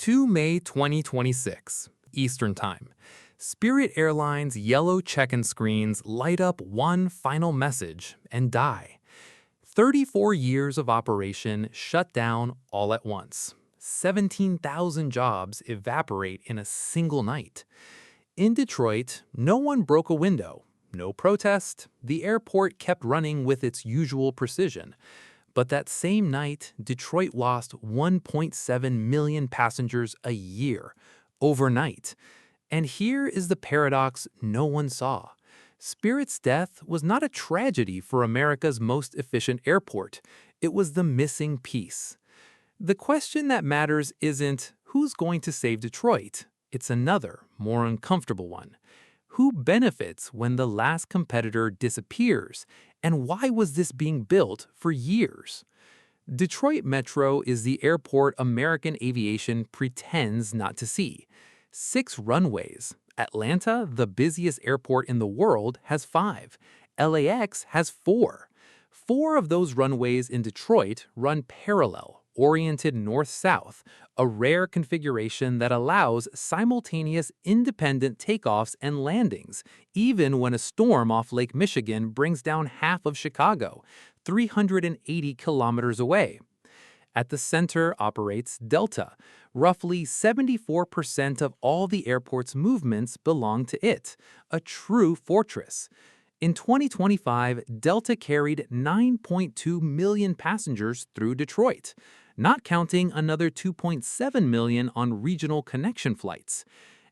2 May 2026, Eastern Time. Spirit Airlines' yellow check-in screens light up one final message and die. 34 years of operation shut down all at once. 17,000 jobs evaporate in a single night. In Detroit, no one broke a window. No protest. The airport kept running with its usual precision. But that same night, Detroit lost 1.7 million passengers a year, overnight. And here is the paradox no one saw. Spirit's death was not a tragedy for America's most efficient airport. It was the missing piece. The question that matters isn't who's going to save Detroit. It's another, more uncomfortable one. Who benefits when the last competitor disappears? And why was this being built for years? Detroit Metro is the airport American aviation pretends not to see. 6 runways. Atlanta, the busiest airport in the world, has 5. LAX has 4. 4 of those runways in Detroit run parallel, oriented north-south, a rare configuration that allows simultaneous independent takeoffs and landings, even when a storm off Lake Michigan brings down half of Chicago, 380 kilometers away. At the center operates Delta. Roughly 74% of all the airport's movements belong to it, a true fortress. In 2025, Delta carried 9.2 million passengers through Detroit, not counting another 2.7 million on regional connection flights.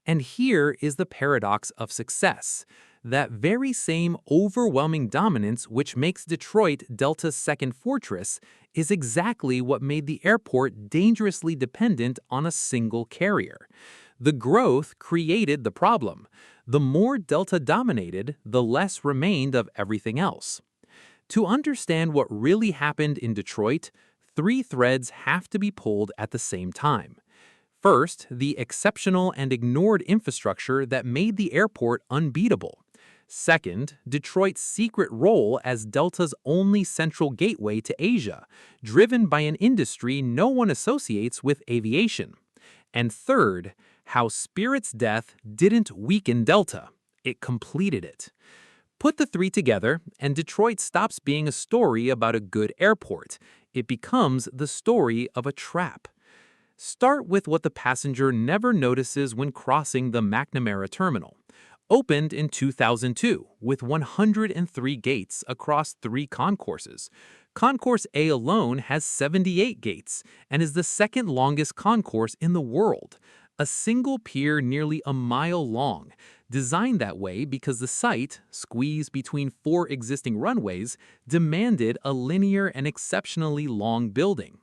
And here is the paradox of success. That very same overwhelming dominance which makes Detroit Delta's second fortress is exactly what made the airport dangerously dependent on a single carrier. The growth created the problem. The more Delta dominated, the less remained of everything else. To understand what really happened in Detroit, 3 threads have to be pulled at the same time. First, the exceptional and ignored infrastructure that made the airport unbeatable. Second, Detroit's secret role as Delta's only central gateway to Asia, driven by an industry no one associates with aviation. And third, how Spirit's death didn't weaken Delta, it completed it. Put the 3 together, and Detroit stops being a story about a good airport. It becomes the story of a trap. Start with what the passenger never notices when crossing the McNamara Terminal. Opened in 2002 with 103 gates across 3 concourses. Concourse A alone has 78 gates and is the second longest concourse in the world. A single pier nearly a mile long, designed that way because the site, squeezed between 4 existing runways, demanded a linear and exceptionally long building.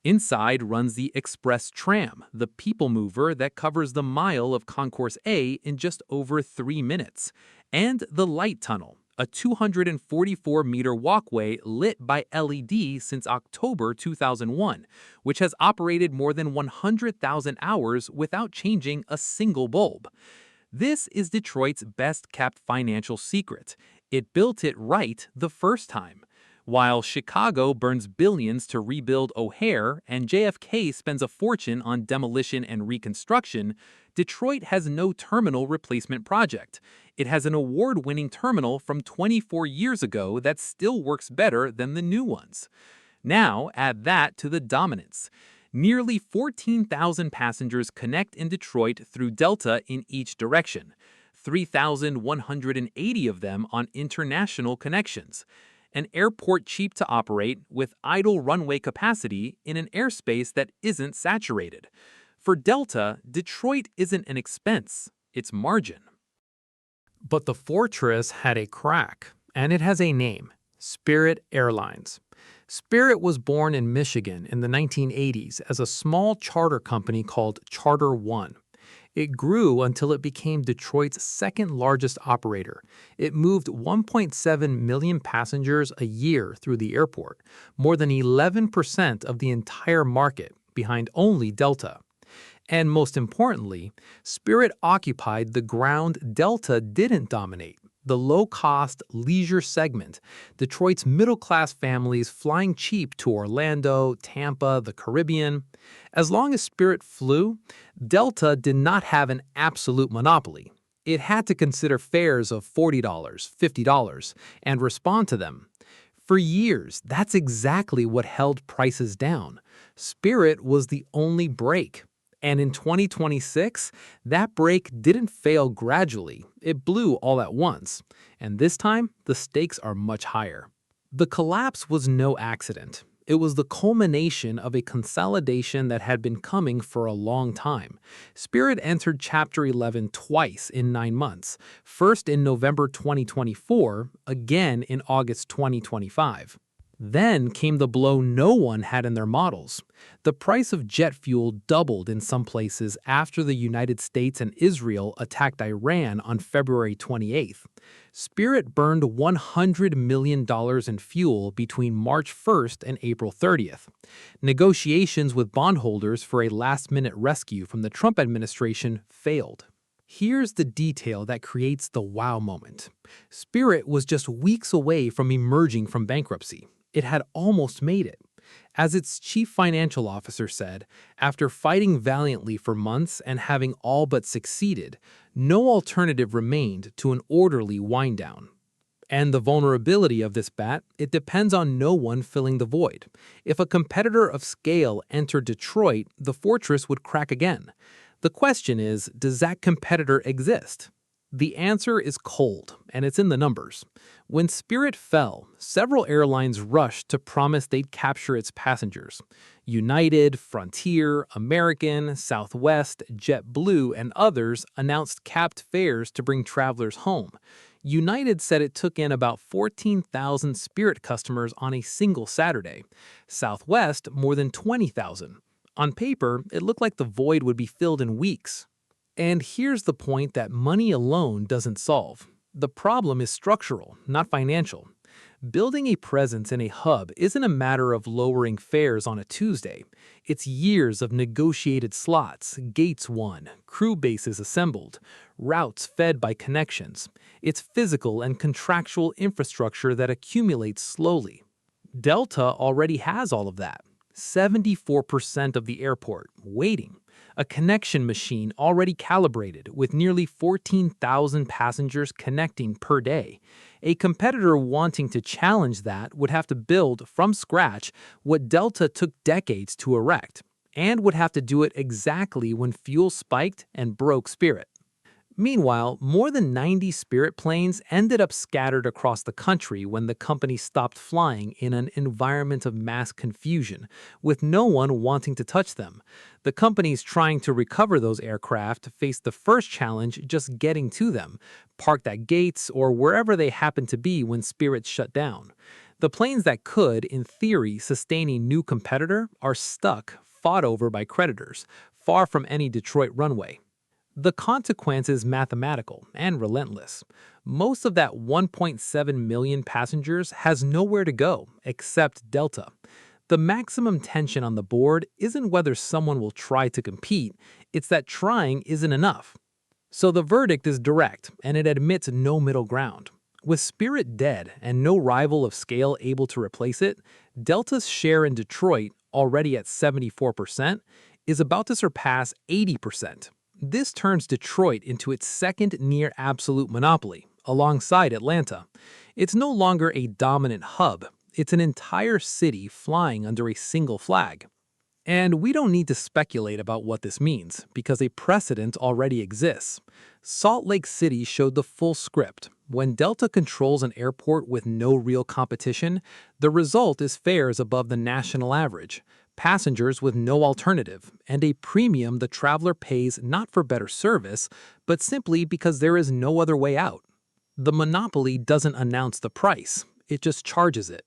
Inside runs the Express Tram, the people mover that covers the mile of Concourse A in just over 3 minutes, and the Light Tunnel, a 244-meter walkway lit by LED since October 2001, which has operated more than 100,000 hours without changing a single bulb. This is Detroit's best-kept financial secret. It built it right the first time. While Chicago burns billions to rebuild O'Hare and JFK spends a fortune on demolition and reconstruction, Detroit has no terminal replacement project. It has an award-winning terminal from 24 years ago that still works better than the new ones. Now add that to the dominance. Nearly 14,000 passengers connect in Detroit through Delta in each direction, 3,180 of them on international connections. An airport cheap to operate with idle runway capacity in an airspace that isn't saturated. For Delta, Detroit isn't an expense, it's margin. But the fortress had a crack, and it has a name: Spirit Airlines. Spirit was born in Michigan in the 1980s as a small charter company called Charter One. It grew until it became Detroit's second largest operator. It moved 1.7 million passengers a year through the airport, more than 11% of the entire market, behind only Delta. And most importantly, Spirit occupied the ground Delta didn't dominate, The low-cost leisure segment, Detroit's middle-class families flying cheap to Orlando, Tampa, the Caribbean. As long as Spirit flew, Delta did not have an absolute monopoly. It had to consider fares of $40, $50, and respond to them. For years, that's exactly what held prices down. Spirit was the only break. And in 2026, that break didn't fail gradually, it blew all at once. And this time, the stakes are much higher. The collapse was no accident. It was the culmination of a consolidation that had been coming for a long time. Spirit entered Chapter 11 twice in 9 months, first in November 2024, again in August 2025. Then came the blow no one had in their models. The price of jet fuel doubled in some places after the United States and Israel attacked Iran on February 28th. Spirit burned $100 million in fuel between March 1st and April 30th. Negotiations with bondholders for a last-minute rescue from the Trump administration failed. Here's the detail that creates the wow moment. Spirit was just weeks away from emerging from bankruptcy. It had almost made it. As its chief financial officer said, after fighting valiantly for months and having all but succeeded, no alternative remained to an orderly wind-down. And the vulnerability of this bat, it depends on no one filling the void. If a competitor of scale entered Detroit, the fortress would crack again. The question is, does that competitor exist? The answer is cold, and it's in the numbers. When Spirit fell, several airlines rushed to promise they'd capture its passengers. United, Frontier, American, Southwest, JetBlue, and others announced capped fares to bring travelers home. United said it took in about 14,000 Spirit customers on a single Saturday. Southwest, more than 20,000. On paper, it looked like the void would be filled in weeks. And here's the point that money alone doesn't solve. The problem is structural, not financial. Building a presence in a hub isn't a matter of lowering fares on a Tuesday. It's years of negotiated slots, gates won, crew bases assembled, routes fed by connections. It's physical and contractual infrastructure that accumulates slowly. Delta already has all of that. 74% of the airport, waiting. A connection machine already calibrated with nearly 14,000 passengers connecting per day. A competitor wanting to challenge that would have to build from scratch what Delta took decades to erect, and would have to do it exactly when fuel spiked and broke Spirit. Meanwhile, more than 90 Spirit planes ended up scattered across the country when the company stopped flying in an environment of mass confusion, with no one wanting to touch them. The companies trying to recover those aircraft faced the first challenge just getting to them, parked at gates or wherever they happened to be when Spirit shut down. The planes that could, in theory, sustain a new competitor are stuck, fought over by creditors, far from any Detroit runway. The consequence is mathematical and relentless. Most of that 1.7 million passengers has nowhere to go except Delta. The maximum tension on the board isn't whether someone will try to compete, it's that trying isn't enough. So the verdict is direct, and it admits no middle ground. With Spirit dead and no rival of scale able to replace it, Delta's share in Detroit, already at 74%, is about to surpass 80%. This turns Detroit into its second near-absolute monopoly, alongside Atlanta. It's no longer a dominant hub, it's an entire city flying under a single flag. And we don't need to speculate about what this means, because a precedent already exists. Salt Lake City showed the full script. When Delta controls an airport with no real competition, the result is fares above the national average, passengers with no alternative, and a premium the traveler pays not for better service, but simply because there is no other way out. The monopoly doesn't announce the price, it just charges it.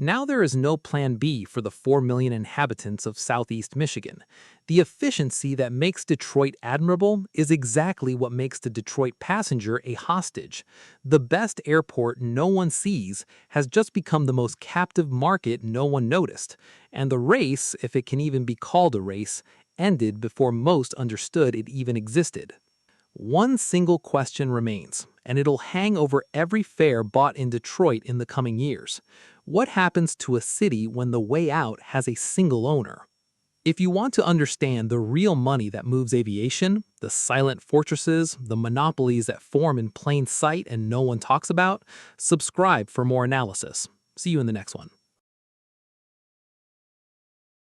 Now there is no plan B for the 4 million inhabitants of Southeast Michigan. The efficiency that makes Detroit admirable is exactly what makes the Detroit passenger a hostage. The best airport no one sees has just become the most captive market no one noticed. And the race, if it can even be called a race, ended before most understood it even existed. One single question remains, and it'll hang over every fare bought in Detroit in the coming years. What happens to a city when the way out has a single owner? If you want to understand the real money that moves aviation, the silent fortresses, the monopolies that form in plain sight and no one talks about, subscribe for more analysis. See you in the next one.